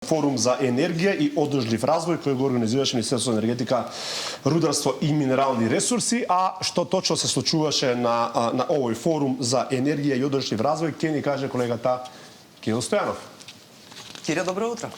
форум за енергија и одржлив развој кој го организираше Министерството за енергетика, рударство и минерални ресурси, а што точно се случуваше на овој форум за енергија и одржлив развој, ќе ни каже колегата Кирил Стојанов. Кире, добро утро.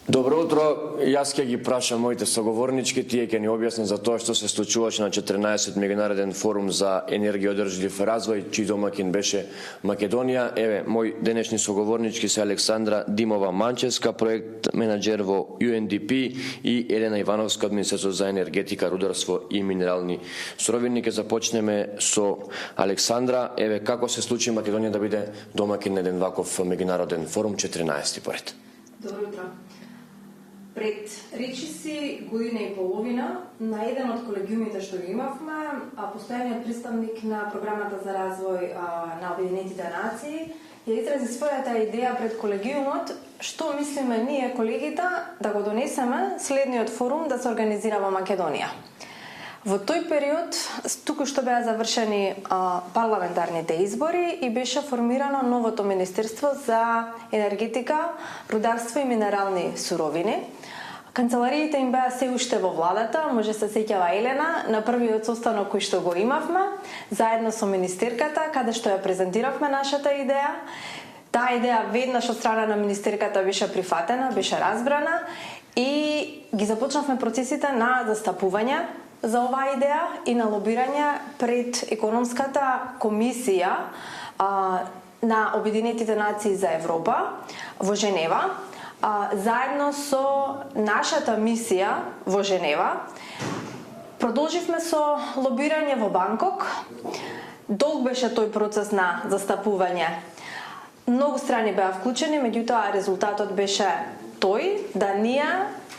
Добро утро, јас ќе ги прашам моите соговорнички, тие ќе ни објаснат за тоа што се случуваше на 14 меѓународен форум за енергија и одржлив развој, чиј домакин беше Македонија. Еве, мои денешни соговорнички се Александра Димова Манчевска, проект менаџер во UNDP, и Елена Ивановска од Министерството за енергетика, рударство и минерални суровини. Ќе започнеме со Александра. Еве, како се случи Македонија да биде домакин на еден ваков меѓународен форум, 14 поред? Добро утро. Пред речиси година и половина, на еден од колегиумите што ги имавме, постојаниот представник на програмата за развој на Обединетите нации ја изрази својата идеја пред колегиумот што мислиме ние колегите да го донесеме следниот форум да се организира во Македонија. Во тој период, туку што беа завршени парламентарните избори и беше формирано новото Министерство за енергетика, рударство и минерални суровини. Канцелариите им беа се уште во владата, може се сеќава Елена, на првиот состанок кој што го имавме, заедно со министерката, каде што ја презентиравме нашата идеја. Таа идеја веднаш од страна на министерката беше прифатена, беше разбрана и ги започнавме процесите на застапување за оваа идеја и на лобирање пред економската комисија на Обединетите нации за Европа во Женева, заедно со нашата мисија во Женева. Продолживме со лобирање во Банкок. Долг беше тој процес на застапување. Многу страни беа вклучени, меѓутоа резултатот беше тој да ние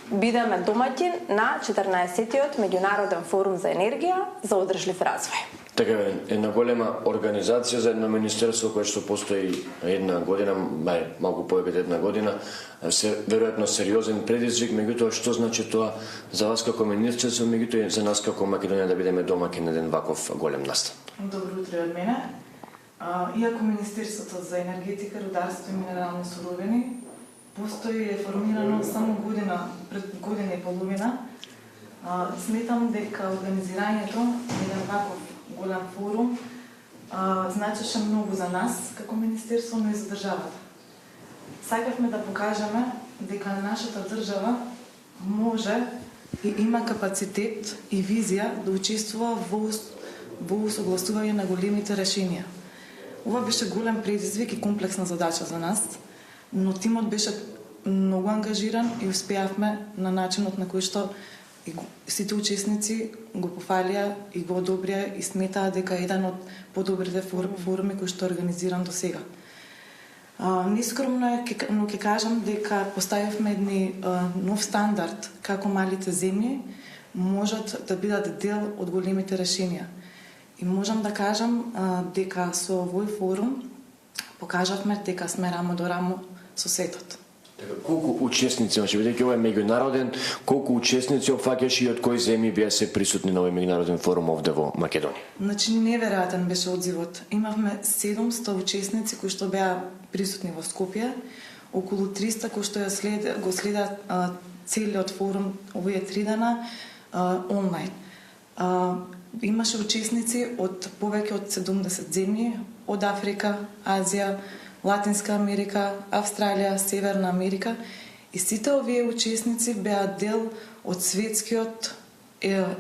бидеме домаќин на 14-тиот меѓународен форум за енергија за одржлив развој. Така е, една голема организација за едно министерство кое што постои една година, малку повеќе од една година, веројатно сериозен предизвик, меѓутоа што значи тоа за вас како министерство, меѓутоа и за нас како Македонија да бидеме домаќин на еден ваков голем настан? Добро утро од мене. Иако Министерството за енергетика, рударство и минерални суровини постои е формирано само пред година и половина, сметам дека организирањето на еден ваков голем форум значеше многу за нас како министерство, но и за државата. Сакавме да покажеме дека нашата држава може и има капацитет и визија да учествува во усогласување на големите решенија. Ова беше голем предизвик и комплексна задача за нас, но тимот беше многу ангажиран и успеавме на начинот на кој што сите учесници го пофалија и го одобрија и сметаа дека е еден од подобрите форуми кои што организиран до сега. Нескромно е, но ќе кажам дека поставивме едни нов стандард како малите земји можат да бидат дел од големите решенија. И можам да кажам дека со овој форум покажавме дека сме рамо до рамо со светот. Колку учесници имаше, бидејќи ова е меѓународен, колку учесници опфаќаше и од кои земји беа се присутни на овој меѓународен форум овде во Македонија? Значи неверојатен беше одзивот. Имавме 700 учесници кои што беа присутни во Скопје, околу 300 кои што го следат целиот форум овие 3 дена онлайн. Имаше учесници од повеќе од 70 земји, од Африка, Азија, Латинска Америка, Австралија, Северна Америка, и сите овие учесници беа дел од светскиот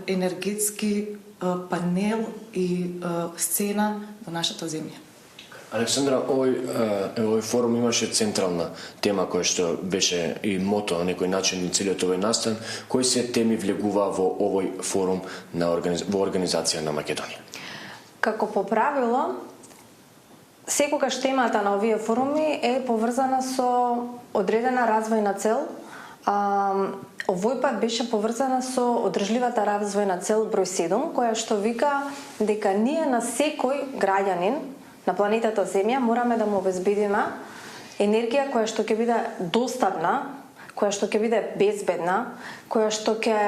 енергетски панел и сцена во нашата земја. Александра, овој форум имаше централна тема која што беше и мото на некој начин на целиот овој настан. Кои се теми влегува во овој форум во организација на Македонија? Како по правило, секогаш темата на овие форуми е поврзана со одредена развојна цел. Овој пат беше поврзана со одржливата развојна цел број 7, која што вика дека ние на секој граѓанин на планетата Земја мораме да му обезбедиме енергија која што ќе биде достапна, која што ќе биде безбедна, која што ќе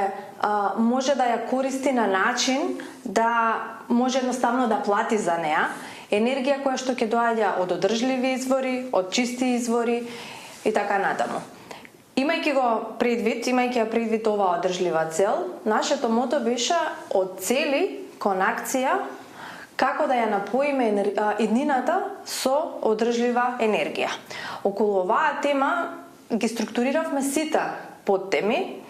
може да ја користи на начин да може едноставно да плати за неа, енергија која што ќе доаѓа од одржливи извори, од чисти извори и така натаму. Имајќи ја предвид оваа одржлива цел, нашето мото беше од цели кон акција како да ја напоиме иднината со одржлива енергија. Околу оваа тема ги структуриравме сите подтеми,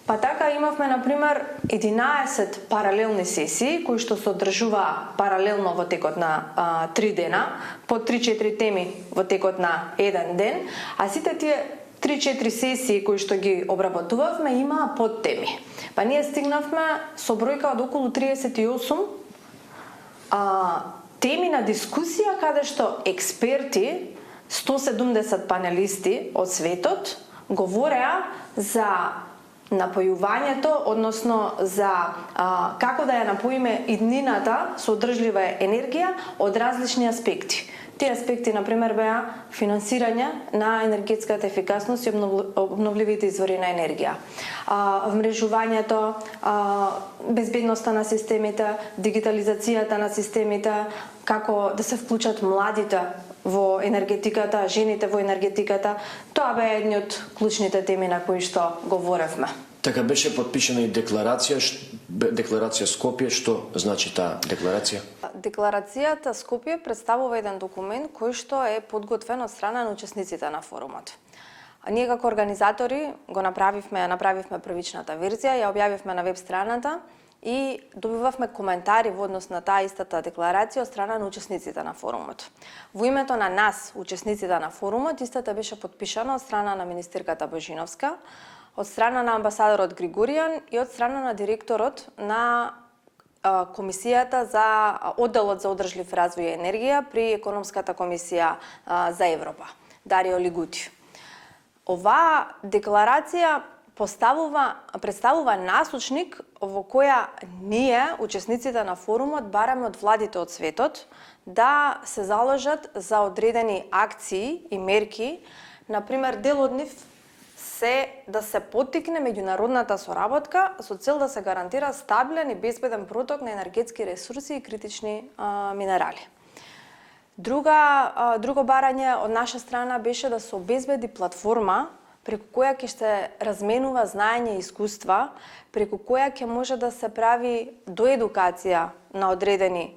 па така имавме, например, 11 паралелни сесии, кои што се одржуваа паралелно во текот на 3 дена, по 3-4 теми во текот на 1 ден, а сите тие 3-4 сесии кои што ги обработувавме имаа подтеми. Па ние стигнавме со бројка од околу 38 теми на дискусија, каде што експерти, 170 панелисти од светот, говореа за напојувањето, односно за како да ја напоиме иднината со одржлива енергија од различни аспекти. Тие аспекти, например, беа финансирање на енергетската ефикасност и обновливите извори на енергија, вмрежувањето, безбедноста на системите, дигитализацијата на системите, како да се вклучат младите во енергетиката, жените во енергетиката. Тоа беа едни од клучните теми на кои што говоревме. Така беше подпишана и декларација Скопје. Што значи таа декларација? Декларацијата Скопје представува еден документ кој што е подготвен од страна на учесниците на форумот. Ние како организатори го направивме првичната верзија, ја објавивме на веб страната и добивавме коментари во однос на таа истата декларација од страна на учесниците на форумот. Во името на нас, учесниците на форумот, истата беше подпишана од страна на министерката Божиновска, од страна на амбасадорот Григоријан и од страна на директорот на Комисијата за одделот за одржлив развој и енергија при Економската комисија за Европа, Дарио Лигути. Оваа декларација представува насочник во која ние, учесниците на форумот, бараме од владите од светот да се заложат за одредени акции и мерки. Например, дел од нив се да се поттикне меѓународната соработка со цел да се гарантира стабилен и безбеден проток на енергетски ресурси и критични минерали. Друго барање од наша страна беше да се обезбеди платформа преку која ќе се разменува знаење и искуства, преку која ќе може да се прави доедукација на одредени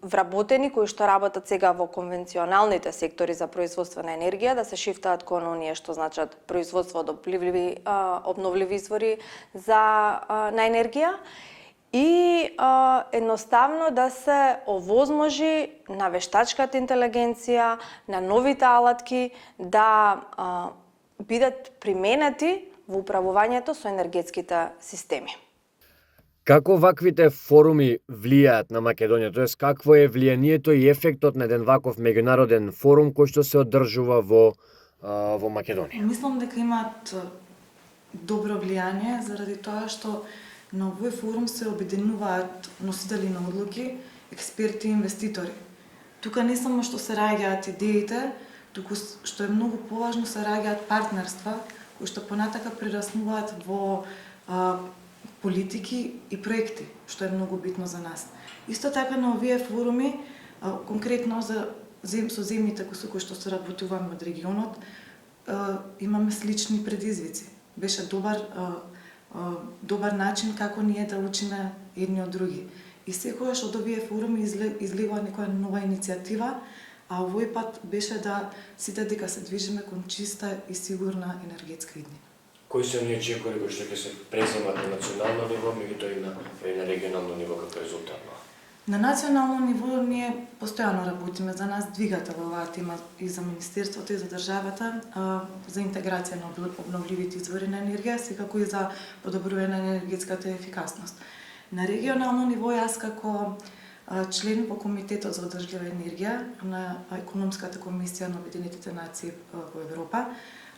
вработени кои што работат сега во конвенционалните сектори за производство на енергија, да се шифтаат кон оние што значат производство од обновливи извори на енергија и едноставно да се овозможи на вештачката интелигенција, на новите алатки да бидат применети во управувањето со енергетските системи. Како ваквите форуми влијаат на Македонија? Тоест, какво е влијанието и ефектот на еден ваков меѓународен форум кој што се одржува во Македонија? Мислам дека имаат добро влијание заради тоа што на овој форум се обединуваат носители на одлуки, експерти и инвеститори. Тука не само што се раѓаат идеите, туку што е многу поважно се раѓаат партнерства кои што понатака прераснуваат во политики и проекти, што е многу битно за нас. Исто така на овие форуми, конкретно со земјите со кои што соработуваме од регионот, имаме слични предизвици. Беше добар начин како ние да учиме едни од други. И секогаш од овие форуми излегува некоја нова иницијатива, а овој пат беше да сите дека се движиме кон чиста и сигурна енергетска иднина. Кои се оние чекори кои што ќе се преземат на национално ниво, меѓутоа и на регионално ниво како резултат? На национално ниво ние постојано работиме, за нас двигател оваа тема и за Министерството и за државата за интеграција на обновливите извори на енергија, секако и за подобрување на енергетската ефикасност. На регионално ниво јас како член по Комитетот за одржлива енергија на Економската комисија на Обединетите нации во Европа,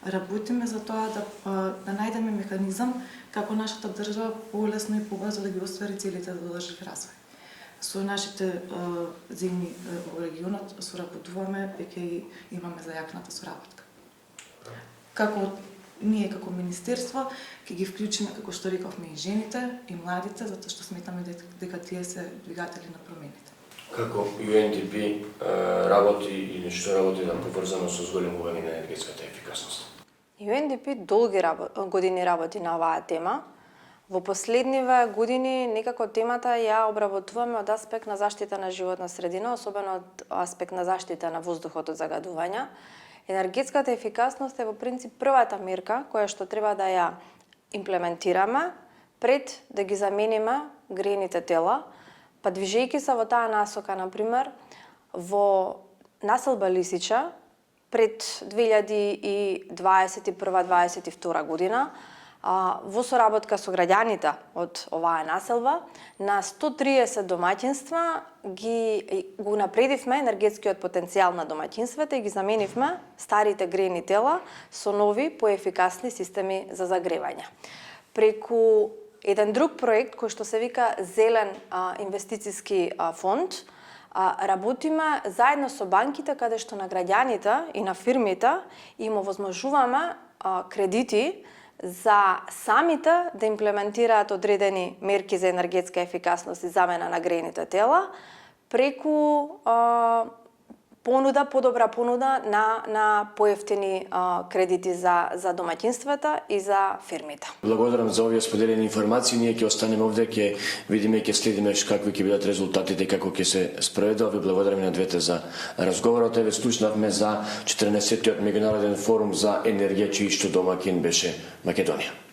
работиме за тоа да најдеме механизам како нашата држава полесно и побрзо да ги оствари целите за одржлив развој. Со нашите земји во регионот соработуваме, веќе и имаме зајакната соработка. Како ние како министерство ќе ги вклучиме, како што рековме, и жените и младите, затоа што сметаме дека тие се двигатели на промените. Како UNDP работи или што работи да поврзано со зголемување на енергетската ефикасност? UNDP долги години работи на оваа тема. Во последниве години некако темата ја обработуваме од аспект на заштита на животна средина, особено од аспект на заштита на воздухот од загадувања. Енергетската ефикасност е во принцип првата мерка која што треба да ја имплементираме пред да ги замениме грејните тела, па движејќи се во таа насока, например, во населба Лисича пред 2021-2022 година, во соработка со граѓаните од оваа населба, на 130 домаќинства го напредивме енергетскиот потенцијал на домаќинствата и ги заменивме старите грејни тела со нови, поефикасни системи за загревање. Преку еден друг проект кој што се вика Зелен инвестициски фонд, работиме заедно со банките каде што на граѓаните и на фирмите им овозможуваме кредити за самите да имплементираат одредени мерки за енергетска ефикасност и замена на грејните тела преку подобра понуда на поевтини кредити за домаќинствата и за фирмите. Благодарам за овие споделени информации. Ние ќе останеме овде, ќе видиме, ќе следиме какви ќе бидат резултатите, како ќе се спроведува. Ви благодарам на двете за разговорот. Еве слушнавме за 14-тиот меѓународен форум за енергија, чиј што домаќин беше Македонија.